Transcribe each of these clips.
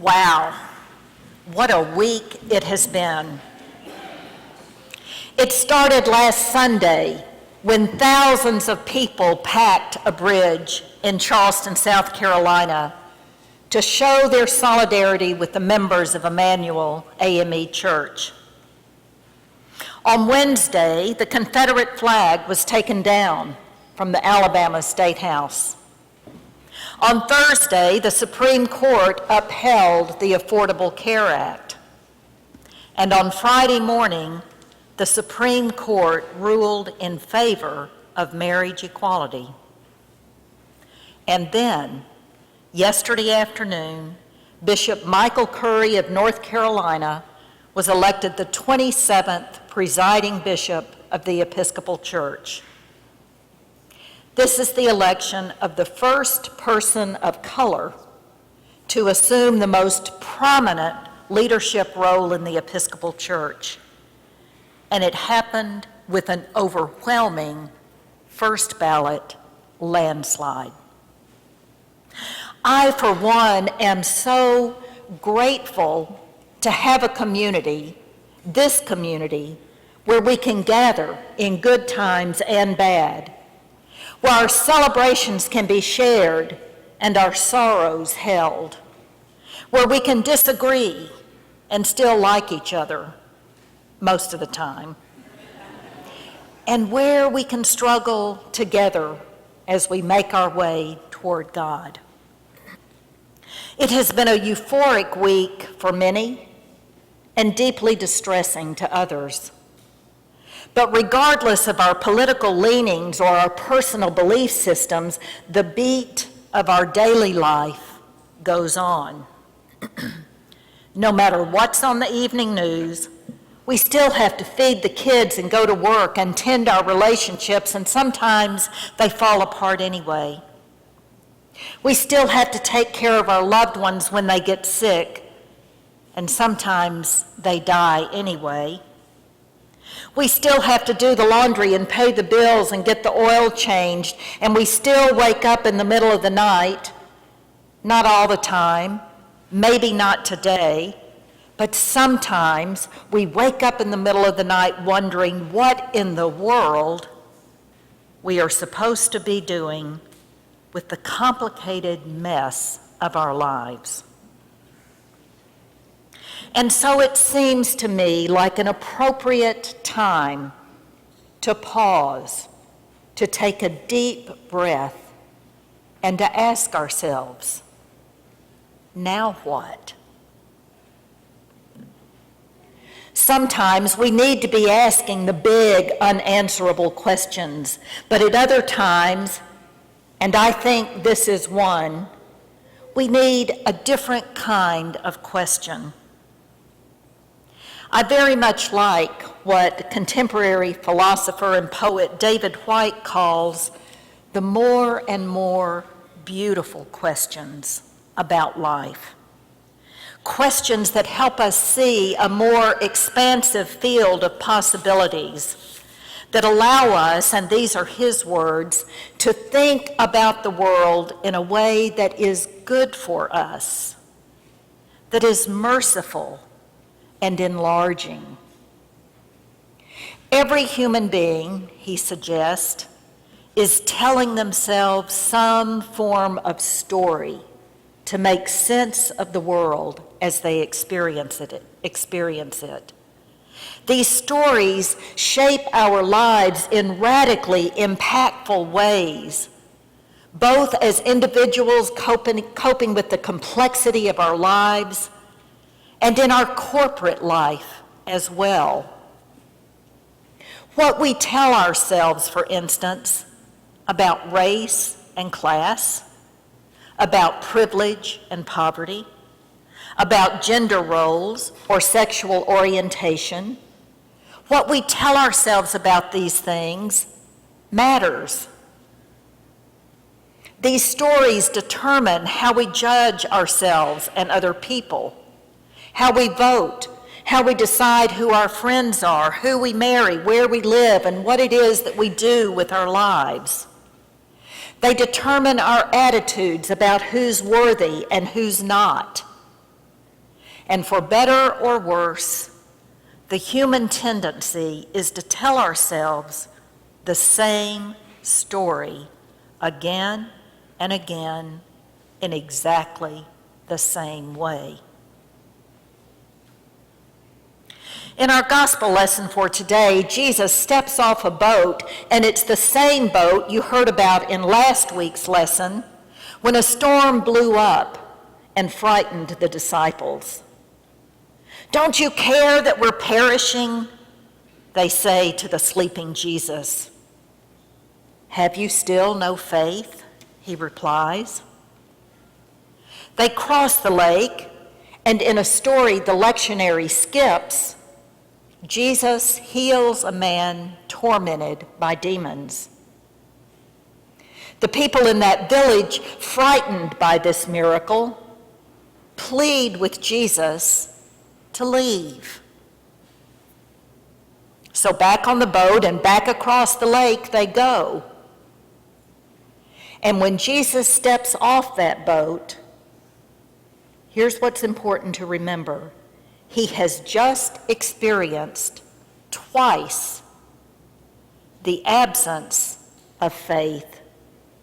Wow, what a week it has been. It started last Sunday when thousands of people packed a bridge in Charleston, South Carolina to show their solidarity with the members of Emmanuel AME Church. On Wednesday, the Confederate flag was taken down from the Alabama State House. On Thursday, the Supreme Court upheld the Affordable Care Act. And on Friday morning, the Supreme Court ruled in favor of marriage equality. And then, yesterday afternoon, Bishop Michael Curry of North Carolina was elected the 27th presiding bishop of the Episcopal Church. This is the election of the first person of color to assume the most prominent leadership role in the Episcopal Church. And it happened with an overwhelming first ballot landslide. I, for one, am so grateful to have a community, this community, where we can gather in good times and bad, where our celebrations can be shared and our sorrows held, where we can disagree and still like each other most of the time, and where we can struggle together as we make our way toward God. It has been a euphoric week for many and deeply distressing to others. But regardless of our political leanings or our personal belief systems, the beat of our daily life goes on. No matter what's on the evening news, we still have to feed the kids and go to work and tend our relationships, and sometimes they fall apart anyway. We still have to take care of our loved ones when they get sick, and sometimes they die anyway. We still have to do the laundry and pay the bills and get the oil changed, and we still wake up in the middle of the night, not all the time, maybe not today, but sometimes we wake up in the middle of the night wondering what in the world we are supposed to be doing with the complicated mess of our lives. And so it seems to me like an appropriate time to pause, to take a deep breath, and to ask ourselves, now what? Sometimes we need to be asking the big, unanswerable questions, but at other times, and I think this is one, we need a different kind of question. I very much like what contemporary philosopher and poet David White calls the more and more beautiful questions about life. Questions that help us see a more expansive field of possibilities, that allow us, and these are his words, to think about the world in a way that is good for us, that is merciful and enlarging. Every human being, he suggests, is telling themselves some form of story to make sense of the world as they experience it. These stories shape our lives in radically impactful ways, both as individuals coping with the complexity of our lives and in our corporate life as well. What we tell ourselves, for instance, about race and class, about privilege and poverty, about gender roles or sexual orientation, what we tell ourselves about these things matters. These stories determine how we judge ourselves and other people, how we vote, how we decide who our friends are, who we marry, where we live, and what it is that we do with our lives. They determine our attitudes about who's worthy and who's not. And for better or worse, the human tendency is to tell ourselves the same story again and again in exactly the same way. In our gospel lesson for today, Jesus steps off a boat, and it's the same boat you heard about in last week's lesson when a storm blew up and frightened the disciples. "Don't you care that we're perishing?" they say to the sleeping Jesus. "Have you still no faith?" he replies. They cross the lake, and in a story the lectionary skips, Jesus heals a man tormented by demons. The people in that village, frightened by this miracle, plead with Jesus to leave. So back on the boat and back across the lake they go. And when Jesus steps off that boat, here's what's important to remember. He has just experienced twice the absence of faith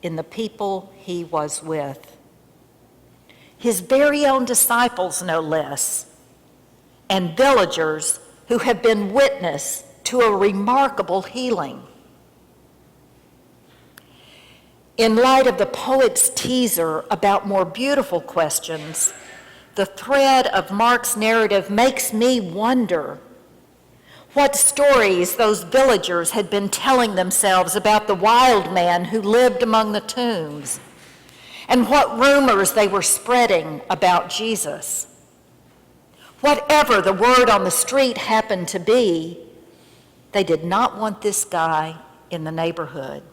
in the people he was with. His very own disciples, no less, and villagers who have been witness to a remarkable healing. In light of the poet's teaser about more beautiful questions, the thread of Mark's narrative makes me wonder what stories those villagers had been telling themselves about the wild man who lived among the tombs, and what rumors they were spreading about Jesus. Whatever the word on the street happened to be, they did not want this guy in the neighborhood.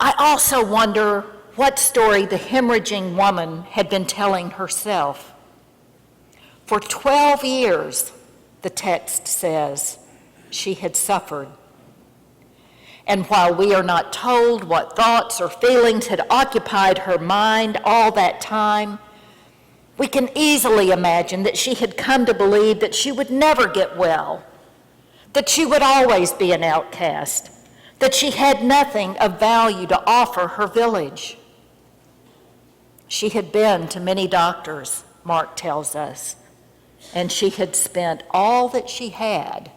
I also wonder what story the hemorrhaging woman had been telling herself. For 12 years, the text says, she had suffered. And while we are not told what thoughts or feelings had occupied her mind all that time, we can easily imagine that she had come to believe that she would never get well, that she would always be an outcast, that she had nothing of value to offer her village. She had been to many doctors, Mark tells us, and she had spent all that she had,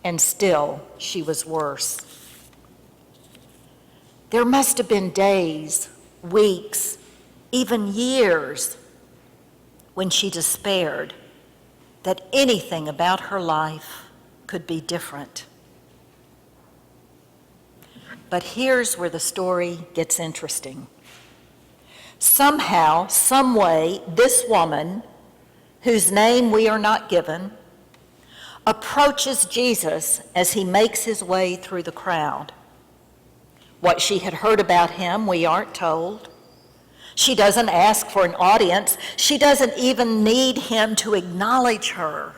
and still she was worse. There must have been days, weeks, even years when she despaired that anything about her life could be different. But here's where the story gets interesting. Somehow, some way, this woman, whose name we are not given, approaches Jesus as he makes his way through the crowd. What she had heard about him, we aren't told. She doesn't ask for an audience. She doesn't even need him to acknowledge her.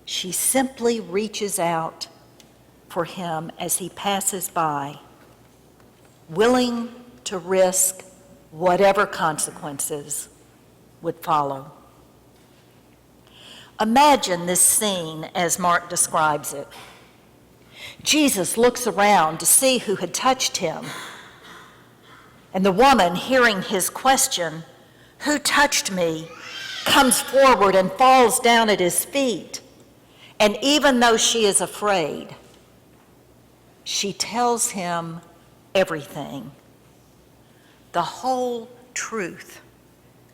She simply reaches out for him as he passes by, willing to risk whatever consequences would follow. Imagine this scene as Mark describes it. Jesus looks around to see who had touched him. And the woman, hearing his question, "Who touched me?" comes forward and falls down at his feet. And even though she is afraid, she tells him everything. The whole truth,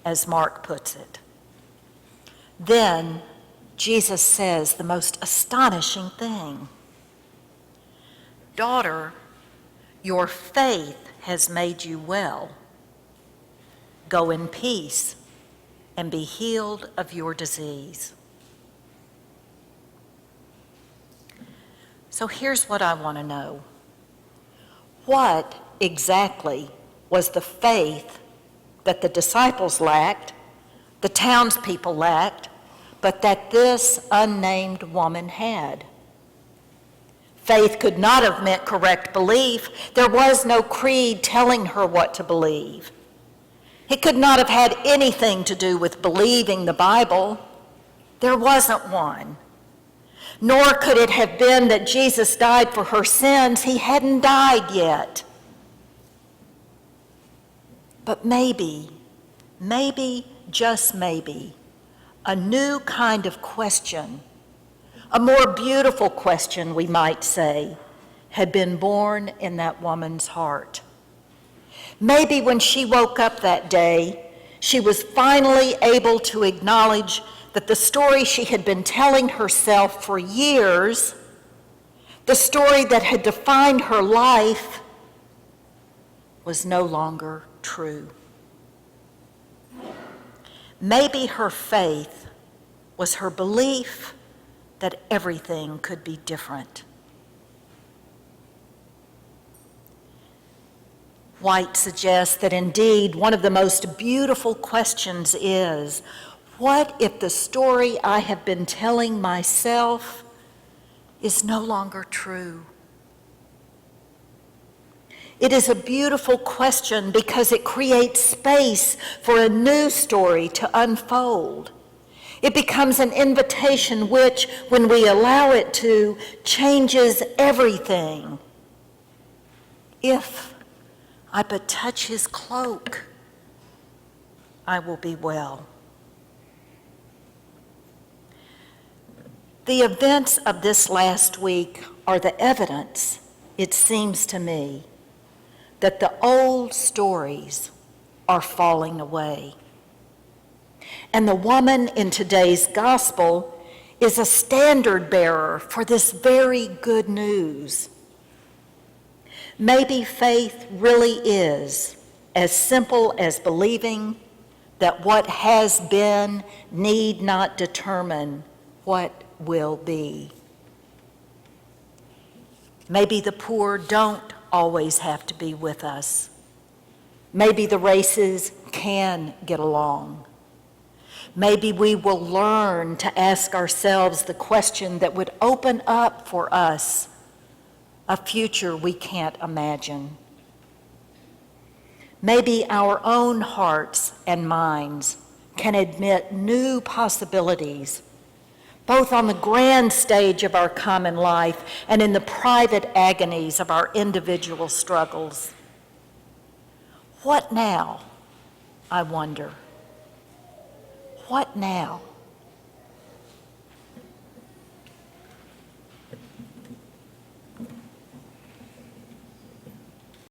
as Mark puts it. Then Jesus says the most astonishing thing. "Daughter, your faith has made you well. Go in peace and be healed of your disease." So here's what I want to know. What exactly was the faith that the disciples lacked, the townspeople lacked, but that this unnamed woman had? Faith could not have meant correct belief. There was no creed telling her what to believe. It could not have had anything to do with believing the Bible. There wasn't one. Nor could it have been that Jesus died for her sins. He hadn't died yet. But maybe, just maybe, a new kind of question, a more beautiful question, we might say, had been born in that woman's heart. Maybe when she woke up that day, she was finally able to acknowledge that the story she had been telling herself for years, the story that had defined her life, was no longer true. Maybe her faith was her belief that everything could be different. White suggests that indeed one of the most beautiful questions is, what if the story I have been telling myself is no longer true? It is a beautiful question because it creates space for a new story to unfold. It becomes an invitation which, when we allow it to, changes everything. If I but touch his cloak, I will be well. The events of this last week are the evidence, it seems to me, that the old stories are falling away. And the woman in today's gospel is a standard bearer for this very good news. Maybe faith really is as simple as believing that what has been need not determine what will be. Maybe the poor don't always have to be with us. Maybe the races can get along. Maybe we will learn to ask ourselves the question that would open up for us a future we can't imagine. Maybe our own hearts and minds can admit new possibilities, both on the grand stage of our common life and in the private agonies of our individual struggles. What now, I wonder? What now?